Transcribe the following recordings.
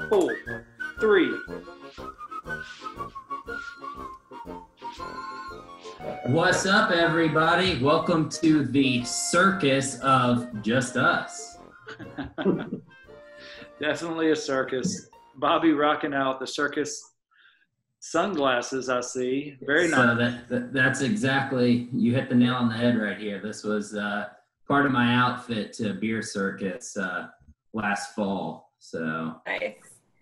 4, 3. What's up, everybody? Welcome to the circus of just us. Definitely a circus. Bobby rocking out the circus sunglasses, I see. Very nice. So that's exactly, you hit the nail on the head right here. This was part of my outfit to Beer Circus last fall. So Nice.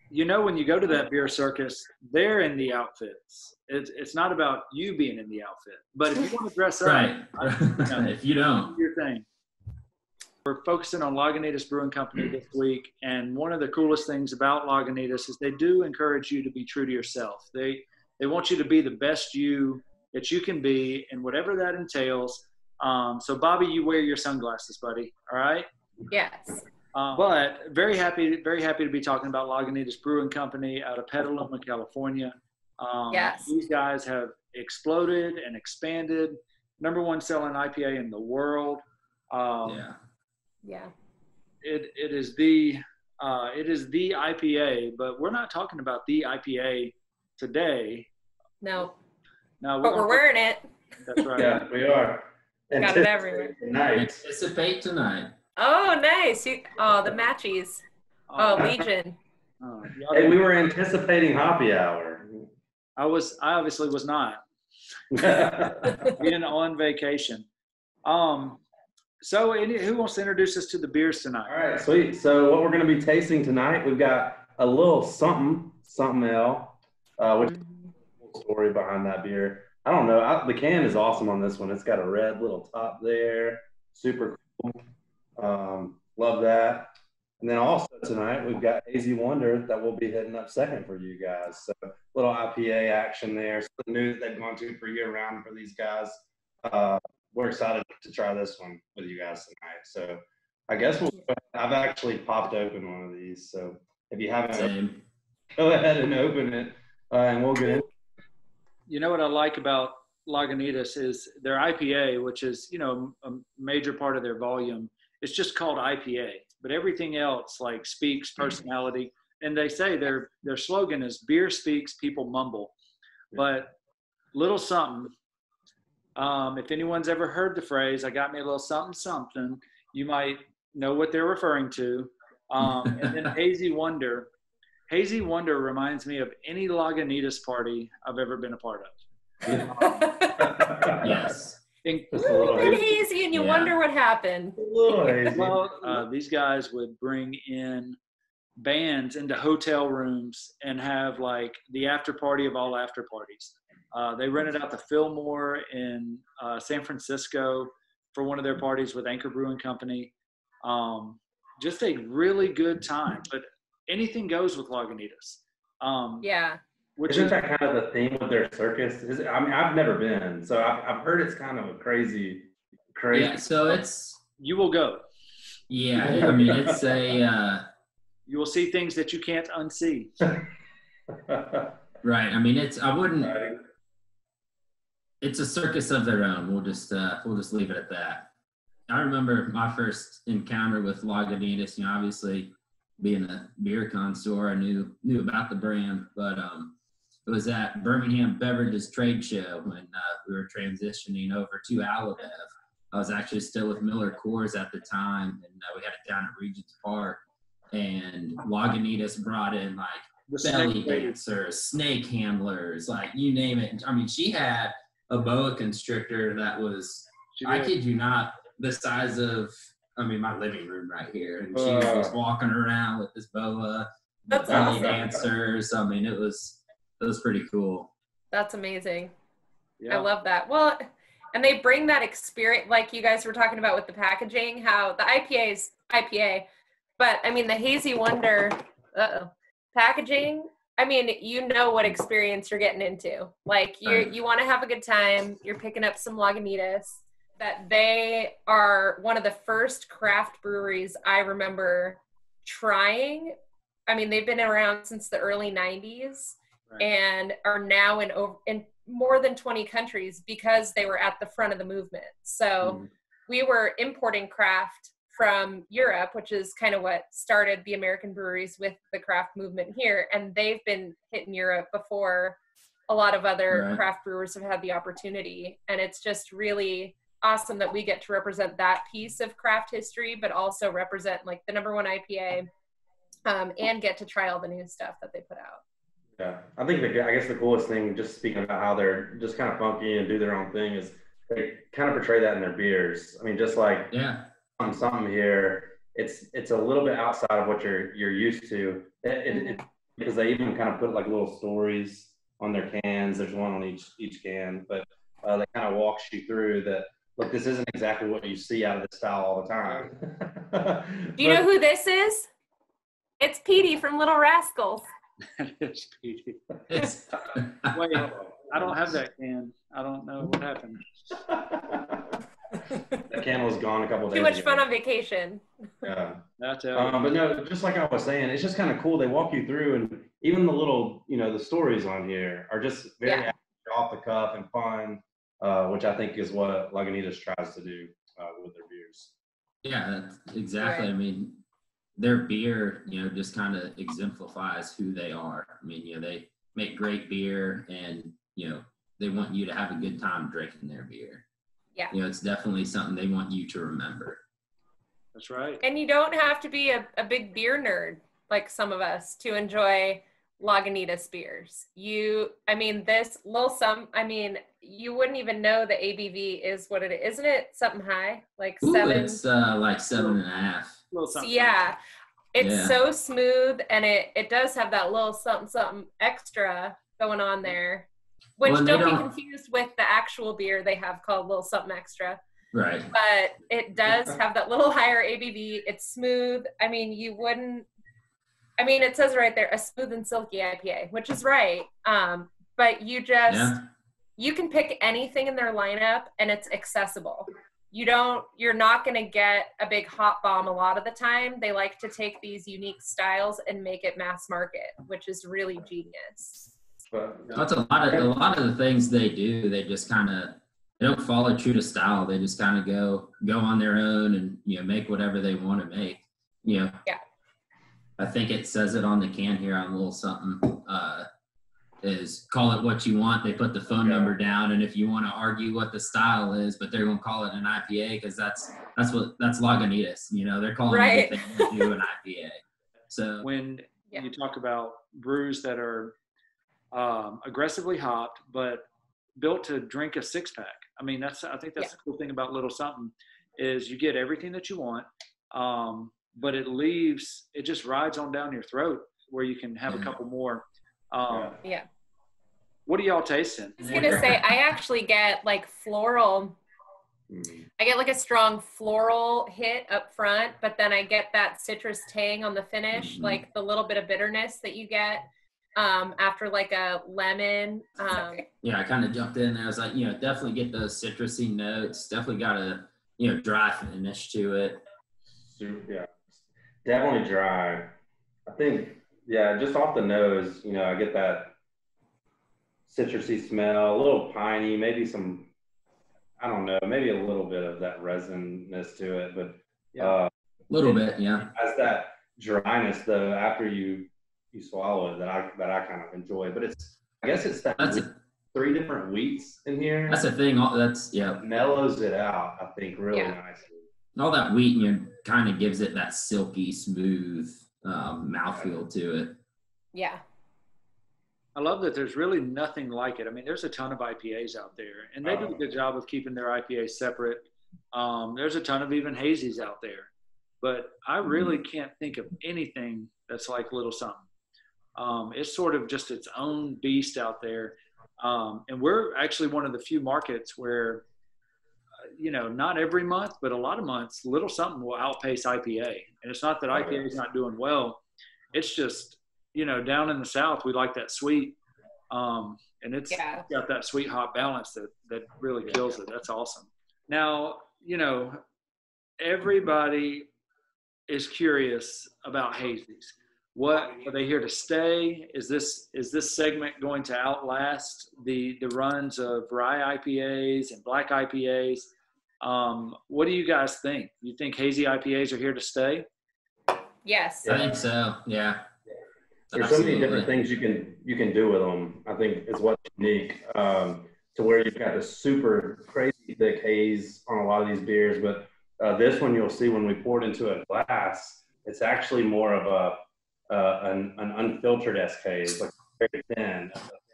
You know, when you go to that beer circus, they're in the outfits. It's not about you being in the outfit. But if you want to dress up, right. If you don't, do your thing. We're focusing on Lagunitas Brewing Company this week, and one of the coolest things about Lagunitas is they do encourage you to be true to yourself. They want you to be the best you that you can be, and whatever that entails. So, Bobby, you wear your sunglasses, buddy. All right. Yes. But very happy to be talking about Lagunitas Brewing Company out of Petaluma, California. Yes. These guys have exploded and expanded. #1 selling IPA in the world. Yeah. It is the IPA, but we're not talking about the IPA today. No. No, But we're wearing it. That's right. Yeah, we are. Got it everywhere. anticipate tonight. Oh, nice. The matchies. Oh, Legion. Hey, we were anticipating Hoppy Hour. I obviously was not. Being on vacation. So who wants to introduce us to the beers tonight? All right, sweet. So what we're going to be tasting tonight, we've got a little something ale, which is a cool story behind that beer. I don't know. The can is awesome on this one. It's got a red little top there. Super cool. Love that. And then also tonight, we've got Hazy Wonder that will be hitting up second for you guys. So little IPA action there. Something new that they've gone to for year round for these guys. We're excited to try this one with you guys tonight. So I guess I've actually popped open one of these. So if you haven't, go ahead and open it, and we'll get in. You know what I like about Lagunitas is their IPA, which is, a major part of their volume. It's just called IPA, but everything else speaks personality. And they say their slogan is beer speaks, people mumble. But little something. If anyone's ever heard the phrase, I got me a little something, something, you might know what they're referring to. And then Hazy Wonder. Hazy Wonder reminds me of any Lagunitas party I've ever been a part of. Yes. Been hazy and you wonder what happened. Well, these guys would bring in bands into hotel rooms and have the after party of all after parties. They rented out the Fillmore in San Francisco for one of their parties with Anchor Brewing Company. Just a really good time, but anything goes with Lagunitas. Isn't that kind of the theme of their circus? I've never been, so I've heard it's kind of a crazy. Yeah, so you will go. Yeah, I mean, it's a. You will see things that you can't unsee. Right. I mean, it's a circus of their own. We'll just leave it at that. I remember my first encounter with Lagunitas. Obviously, being a beer connoisseur, I knew about the brand, but it was at Birmingham Beverages trade show when we were transitioning over to AlaBev. I was actually still with Miller Coors at the time, and we had it down at Regents Park. And Lagunitas brought in belly dancers, snake handlers, you name it. I mean, she had a boa constrictor that was, I kid you not, the size of, my living room right here. And she was just walking around with this boa, That's belly awesome. dancers. It was pretty cool. That's amazing. Yeah. I love that. Well, and they bring that experience, like you guys were talking about with the packaging, how the IPA is IPA, but the Hazy Wonder packaging, you know what experience you're getting into. You want to have a good time. You're picking up some Lagunitas. That they are one of the first craft breweries I remember trying. They've been around since the early 90s. Right. And are now in more than 20 countries because they were at the front of the movement. So we were importing craft from Europe, which is kind of what started the American breweries with the craft movement here. And they've been hitting Europe before a lot of other craft brewers have had the opportunity. And it's just really awesome that we get to represent that piece of craft history, but also represent like the #1 IPA, and get to try all the new stuff that they put out. Yeah, I think I guess the coolest thing, just speaking about how they're just kind of funky and do their own thing, is they kind of portray that in their beers. I mean, just like something here, it's a little bit outside of what you're used to. Because they even kind of put like little stories on their cans. There's one on each can, but they kind of walks you through that. Look, this isn't exactly what you see out of this style all the time. Do you know who this is? It's Petey from Little Rascals. It's Petey. Wait, I don't have that can. I don't know what happened. That can was gone a couple days ago. Too much fun on vacation. Yeah. That's but no, just like I was saying, it's just kind of cool. They walk you through, and even the little, the stories on here are just very off the cuff and fun, which I think is what Lagunitas tries to do with their beers. Yeah, that's exactly. Right. I mean, their beer, just kind of exemplifies who they are. I mean, they make great beer, and, they want you to have a good time drinking their beer. Yeah. It's definitely something they want you to remember. That's right. And you don't have to be a big beer nerd like some of us to enjoy Lagunitas beers. You wouldn't even know the ABV is what it is. Isn't it something high? Like 7? It's like 7.5. So yeah, it's so smooth, and it does have that little something extra going on there. Which don't be confused with the actual beer they have called Little Something Extra. Right. But it does have that little higher ABV. It's smooth. I mean, it says right there, a smooth and silky IPA, which is right. But you can pick anything in their lineup, and it's accessible. You're not going to get a big hot bomb a lot of the time. They like to take these unique styles and make it mass market, which is really genius. That's a lot of the things they do. They just kind of, they don't follow true to style. They just kind of go on their own and, make whatever they want to make, Yeah. I think it says it on the can here on a little something, is call it what you want. They put the phone number down, and if you want to argue what the style is, but they're going to call it an IPA because that's Lagunitas. They're calling everything they do an IPA. So when you talk about brews that are aggressively hopped, but built to drink a 6-pack. I mean, I think that's the cool thing about Little Something is you get everything that you want, but it just rides on down your throat where you can have a couple more. What are y'all tasting? I was going to say, I actually get like floral. I get like a strong floral hit up front, but then I get that citrus tang on the finish, like the little bit of bitterness that you get after like a lemon. I kind of jumped in there. I was like, definitely get those citrusy notes. Definitely got a, dry finish to it. Yeah, definitely dry. I think, just off the nose, I get that citrusy smell, a little piney, maybe some, I don't know, maybe a little bit of that resinness to it, but a little bit, It has that dryness though after you swallow it that I kind of enjoy. But I guess it's that's 3 different wheats in here. That's the thing. Mellows it out, I think, really nicely. All that wheat kind of gives it that silky, smooth mouthfeel to it. Yeah. I love that there's really nothing like it. I mean, there's a ton of IPAs out there, and they do a good job of keeping their IPAs separate. There's a ton of even hazies out there, but I really can't think of anything that's like Little Something. It's sort of just its own beast out there. And we're actually one of the few markets where, not every month, but a lot of months, Little Something will outpace IPA. And it's not that IPA is not doing well. It's just, down in the South, we like that sweet. And it's got that sweet hop balance that really kills it. That's awesome. Now, everybody is curious about hazies. What are they here to stay? Is this segment going to outlast the runs of rye IPAs and black IPAs? What do you guys think? You think hazy IPAs are here to stay? Yes. I think so. Yeah. There's so many different things you can do with them. I think is what's unique, to where you've got this super crazy thick haze on a lot of these beers, but this one you'll see when we pour it into a glass, it's actually more of an unfiltered haze, like very thin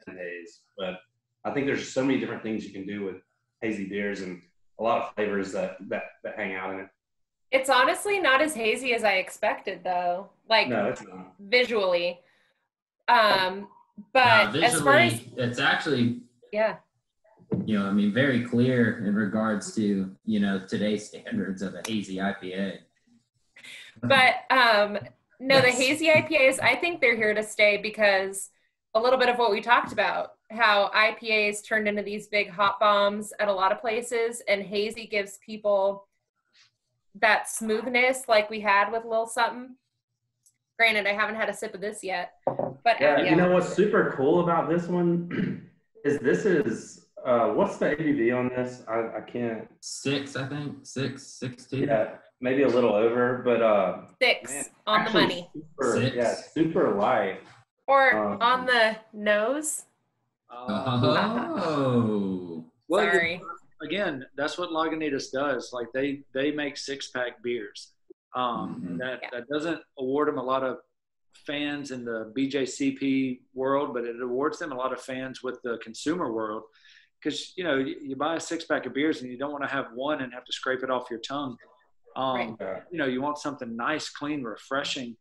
haze. But I think there's so many different things you can do with hazy beers and a lot of flavors that hang out in it. It's honestly not as hazy as I expected, though. Like, no, it's not. Visually. But visually, as far as it's actually, yeah, very clear in regards to, today's standards of a hazy IPA. But no, the hazy IPAs, I think they're here to stay because a little bit of what we talked about, how IPAs turned into these big hot bombs at a lot of places, and hazy gives people that smoothness like we had with Lil Something. Granted, I haven't had a sip of this yet, but yeah. You know what's super cool about this one is what's the ABV on this? I can't. 6, I think 6.2. Yeah, maybe a little over, but 6 man, on the money. Super light. Or on the nose. Oh. Well, sorry. Again, that's what Lagunitas does. Like they make 6-pack beers. That doesn't award them a lot of fans in the BJCP world, but it awards them a lot of fans with the consumer world. Because you buy a 6-pack of beers and you don't want to have one and have to scrape it off your tongue. Right. You want something nice, clean, refreshing,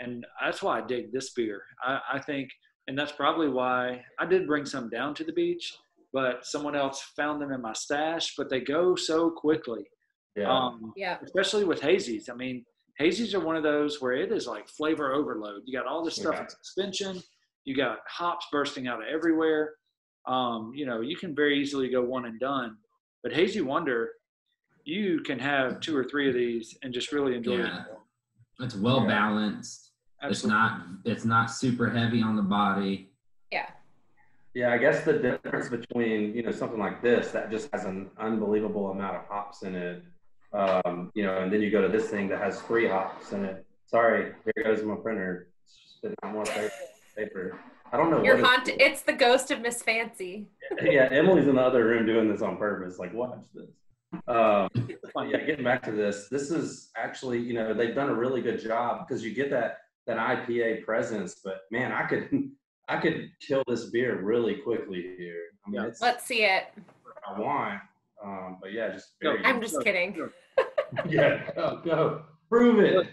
and that's why I dig this beer. I think, and that's probably why I did bring some down to the beach, but someone else found them in my stash. But they go so quickly. Especially with hazies. I mean, hazies are one of those where it is like flavor overload. You got all this stuff in suspension. You got hops bursting out of everywhere. You can very easily go one and done. But Hazy Wonder, you can have 2 or 3 of these and just really enjoy it. It's well balanced. Absolutely. It's not super heavy on the body. Yeah. Yeah, I guess the difference between, something like this that just has an unbelievable amount of hops in it, and then you go to this thing that has 3 hops in it. Sorry, here goes my printer. Spitting out more paper. I don't know. It's the ghost of Miss Fancy. Yeah, Emily's in the other room doing this on purpose. Like, watch this. Getting back to this is actually, they've done a really good job because you get that IPA presence. But man, I could kill this beer really quickly here. I mean, let's see it. I want, but yeah, just. I'm just kidding. Yeah, go. Prove it.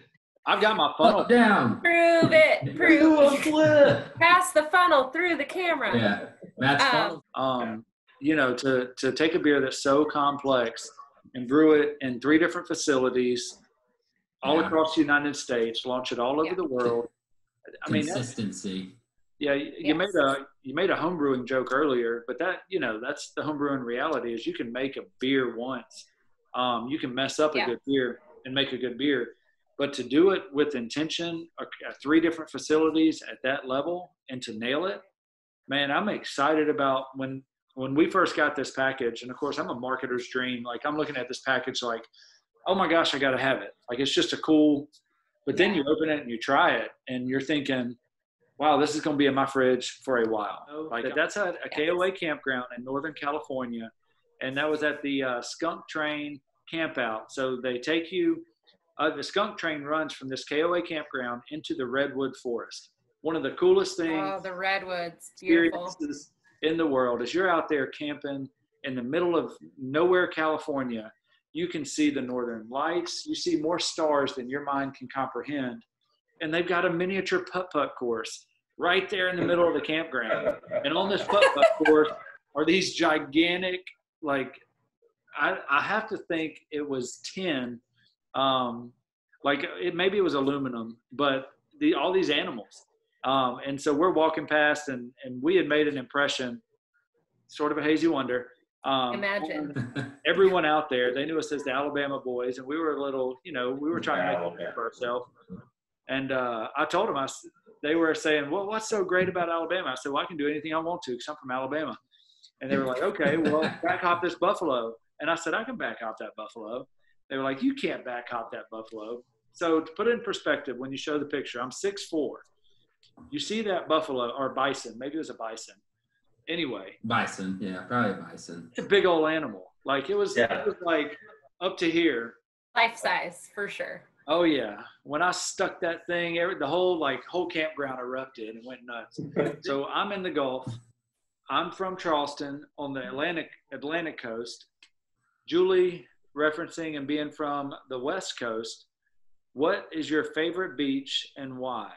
I've got my funnel down. Prove it. Do a flip. Pass the funnel through the camera. Yeah, that's fun. To take a beer that's so complex and brew it in 3 different facilities all across the United States, launch it all over the world. I mean, consistency. You made a home brewing joke earlier, but that's the home brewing reality is you can make a beer once. You can mess up a good beer and make a good beer. But to do it with intention, 3 different facilities at that level, and to nail it, man, I'm excited about when we first got this package. And of course, I'm a marketer's dream. Like I'm looking at this package, like, oh my gosh, I got to have it. Like it's just but then you open it and you try it, and you're thinking, wow, this is going to be in my fridge for a while. Like that's at a KOA campground in Northern California, and that was at the Skunk Train campout. So they take you. The skunk train runs from this KOA campground into the redwood forest. One of the coolest things. Oh, the redwoods, beautiful. In the world is you're out there camping in the middle of nowhere, California. You can see the northern lights. You see more stars than your mind can comprehend. And they've got a miniature putt-putt course right there in the middle of the campground. And on this putt-putt course are these gigantic, like, I have to think it was tin. Maybe it was aluminum, but all these animals. And so we're walking past and we had made an impression, sort of a Hazy Wonder. Imagine. Everyone out there, they knew us as the Alabama boys, and we were a little, we were trying to make it for ourselves. And I told them, they were saying, well, what's so great about Alabama? I said, well, I can do anything I want to because I'm from Alabama. And they were like, okay, well, back off this buffalo. And I said, I can back hop that Buffalo. They were like, you can't back hop that Buffalo. So to put it in perspective, when you show the picture, I'm 6'4". You see that buffalo or bison, maybe it was a bison. Anyway. Bison, yeah, probably a bison. It's a big old animal. Like it was like up to here. Life size, for sure. Oh yeah. When I stuck that thing, the whole campground erupted and went nuts. So I'm in the Gulf. I'm from Charleston on the Atlantic coast. Julie, referencing and being from the West Coast, what is your favorite beach and why?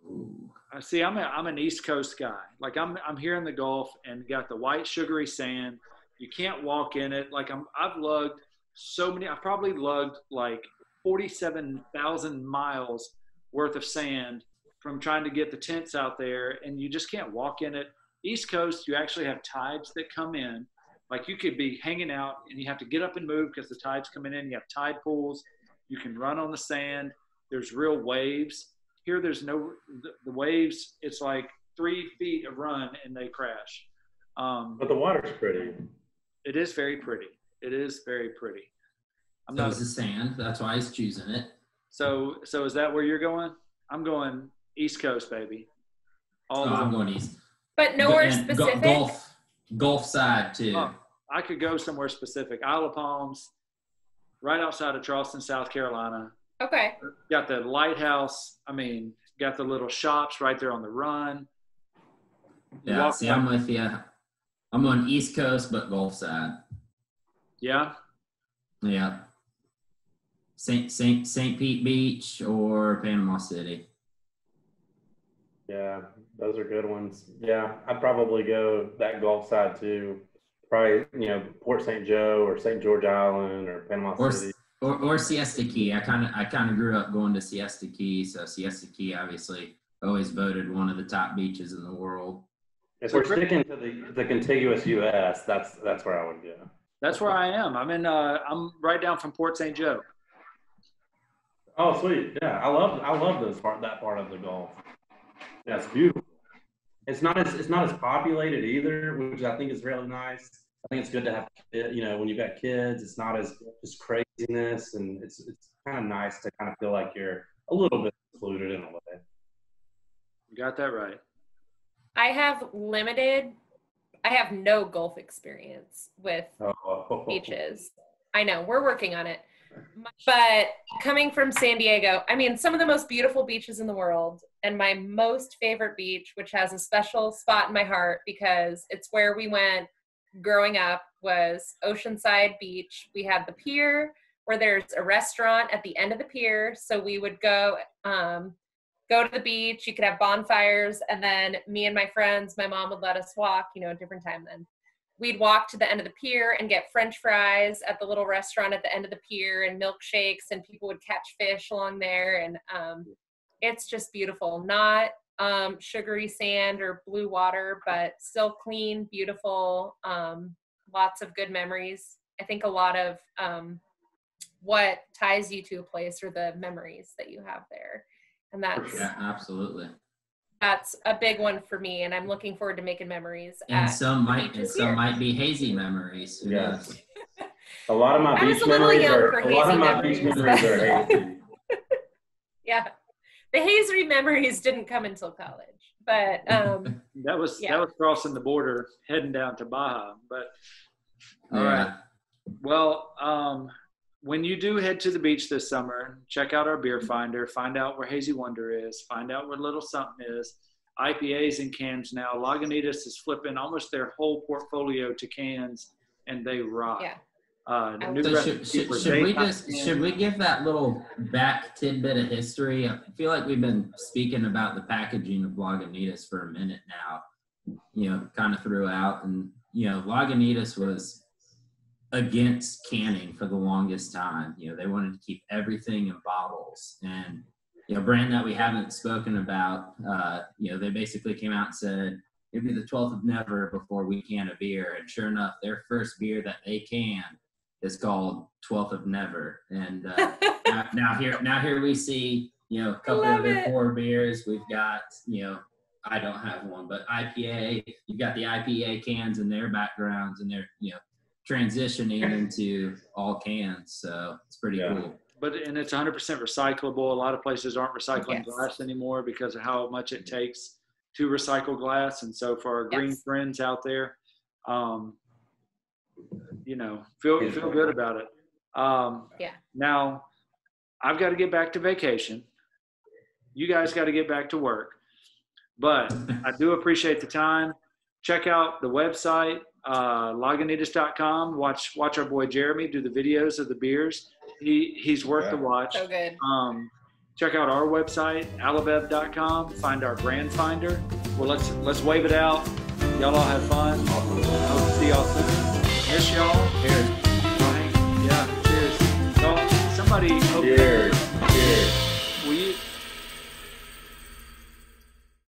Ooh. See, I'm an East Coast guy. Like I'm here in the Gulf and got the white sugary sand. You can't walk in it. Like I've lugged so many. I've probably lugged like 47,000 miles worth of sand from trying to get the tents out there, and you just can't walk in it. East Coast, you actually have tides that come in. Like you could be hanging out and you have to get up and move because the tide's coming in. You have tide pools. You can run on the sand. There's real waves. Here, there's no, the waves, it's like 3 feet of run and they crash. But the water's pretty. It is very pretty. It is very pretty. So is the sand. That's why he's choosing it. So is that where you're going? I'm going East Coast, baby. I'm going east. But nowhere specific? Gulf side, too. Oh, I could go somewhere specific. Isle of Palms, right outside of Charleston, South Carolina. Okay. Got the lighthouse. Got the little shops right there on the run. Yeah, see, I'm with you. I'm on East Coast, but Gulf side. Yeah? Yeah. St. Pete Beach or Panama City. Yeah, those are good ones. Yeah, I'd probably go that Gulf side too. Probably, Port St. Joe or St. George Island or Panama City. Or Siesta Key. I kind of grew up going to Siesta Key, so Siesta Key obviously always voted one of the top beaches in the world. If we're sticking to the contiguous U.S., that's where I would go. That's where I am. I'm right down from Port St. Joe. Oh, sweet. Yeah, I love that part of the Gulf. Yeah, it's beautiful. It's not as populated either, which I think is really nice. I think it's good to have, when you've got kids, it's not as just craziness, and it's kind of nice to kind of feel like you're a little bit secluded in a way. You got that right. I have no Gulf experience with beaches. I know, we're working on it. But coming from San Diego, some of the most beautiful beaches in the world, and my most favorite beach, which has a special spot in my heart because it's where we went growing up, was Oceanside Beach. We had the pier where there's a restaurant at the end of the pier. So we would go to the beach. You could have bonfires. And then me and my friends, my mom would let us walk, a different time then. We'd walk to the end of the pier and get French fries at the little restaurant at the end of the pier and milkshakes, and people would catch fish along there. And it's just beautiful. Not sugary sand or blue water, but still clean, beautiful, lots of good memories. I think a lot of what ties you to a place are the memories that you have there. And absolutely. That's a big one for me, and I'm looking forward to making memories. And some might be hazy memories. Yes. A lot of my beach memories are hazy. Yeah. The hazy memories didn't come until college, but that was crossing the border, heading down to Baja. But all right. Well, when you do head to the beach this summer, check out our beer finder. Find out where Hazy Wonder is. Find out where Little Something is. IPAs in cans now. Lagunitas is flipping almost their whole portfolio to cans, and they rock. Yeah. Should we give that little back tidbit of history? I feel like we've been speaking about the packaging of Lagunitas for a minute now, kind of throughout. And, Lagunitas was against canning for the longest time. They wanted to keep everything in bottles. And, brand that we haven't spoken about, they basically came out and said, it'd be the 12th of never before we can a beer. And sure enough, their first beer that they can is called 12th of Never. And now here we see, a couple of their core beers. We've got, I don't have one, but IPA. You've got the IPA cans in their backgrounds, and they're, transitioning into all cans. So it's pretty cool. And it's 100% recyclable. A lot of places aren't recycling Yes. glass anymore because of how much it takes to recycle glass. And so for our green friends out there, you know, feel good about it. Now I've got to get back to vacation. You guys got to get back to work, but I do appreciate the time. Check out the website, Lagunitas.com. Watch our boy Jeremy do the videos of the beers. He's worth the watch. So good. Check out our website, AlaBev.com. Find our brand finder. Well, let's wave it out. Y'all all have fun. I hope to see y'all soon. Miss y'all. Cheers. Yeah. Cheers. So somebody. Cheers. Cheers.